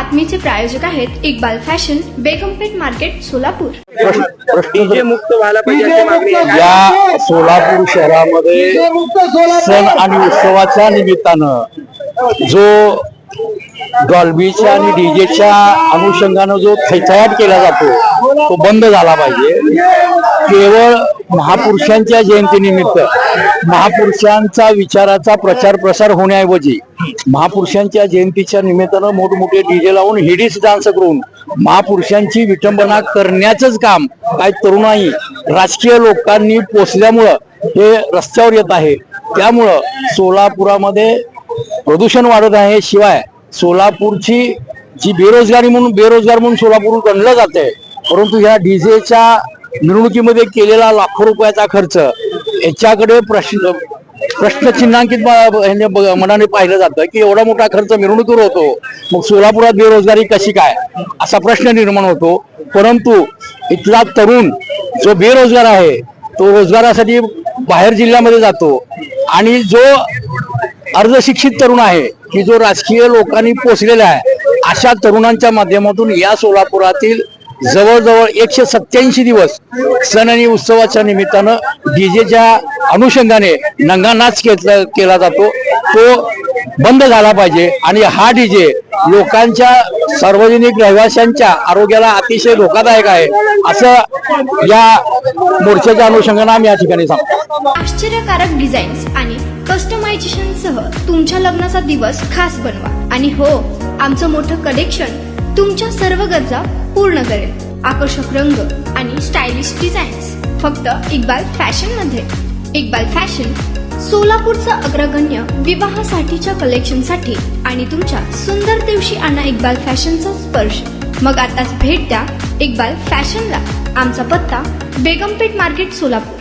बातमीचे प्रायोजक आहेत Iqbal fashion, Begumpeth market, Solapur. DJ मुक्त व्हायला पाहिजे अशी मागणी आहे। या सोलापूर शहरामध्ये सण आणि उत्सवाच्या निमित्तानं जो डॉल्बीच्या आणि डीजेच्या अनुषंगानं जो थैथयाट केला जातो तो बंद झाला पाहिजे। केवळ महापुरुषांच्या जयंतीनिमित्त महापुरुषांचा विचाराचा प्रचार प्रसार होण्याऐवजी महापुरुषांच्या जयंतीच्या निमित्तानं मोठमोठे डीजे लावून हिडीस डान्स करून महापुरुषांची विटंबना करण्याचंच काम काही तरुणाई राजकीय लोकांनी पोचल्यामुळं हे रस्त्यावर येत आहे। त्यामुळं सोलापुरामध्ये प्रदूषण वाढत आहे। शिवाय सोलापूरची जी बेरोजगार म्हणून सोलापूर गणलं जाते, परंतु ह्या डीजेच्या मिरवणुकीमध्ये केलेला लाखो रुपयाचा खर्च याच्याकडे प्रश्नचिन्हांकित मनाने पाहिलं जातं की एवढा मोठा खर्च मिरवणुकीवर होतो, मग सोलापुरात बेरोजगारी कशी काय असा प्रश्न निर्माण होतो। परंतु इथला तरुण जो बेरोजगार आहे तो रोजगारासाठी बाहेर जिल्ह्यामध्ये जातो आणि जो अर्धशिक्षित तरुण आहे की जो राजकीय लोकांनी पोचलेला आहे, अशा तरुणांच्या माध्यमातून या सोलापुरातील जवळजवळ 187 दिवस सण आणि उत्सवाच्या निमित्तानं डीजेच्या अनुषंगाने नंगानाच केला जातो, तो बंद झाला पाहिजे। आणि हा डीजे लोकांच्या सार्वजनिक रहिवाशांच्या आरोग्याला अतिशय धोकादायक आहे असं या मोर्चाच्या अनुषंगाने आम्ही या ठिकाणी सांगतो। आश्चर्यकारक डिझाईन्स आणि कस्टमायझेशन सह तुमच्या लग्नाचा दिवस खास बनवा। आणि हो, आमचं मोठं कलेक्शन तुमच्या सर्व गरजा पूर्ण करेल। आकर्षक रंग आणि स्टायलिश डिझाईन्स फक्त इक्बाल फॅशन मध्ये। इक्बाल फॅशन सोलापूरचा अग्रगण्य विवाहासाठीच्या कलेक्शनसाठी आणि तुमच्या सुंदर दिवशी आणा इक्बाल फॅशनचा स्पर्श। मग आताच भेट द्या इक्बाल फॅशनला। आमचा पत्ता बेगमपेठ मार्केट, सोलापूर।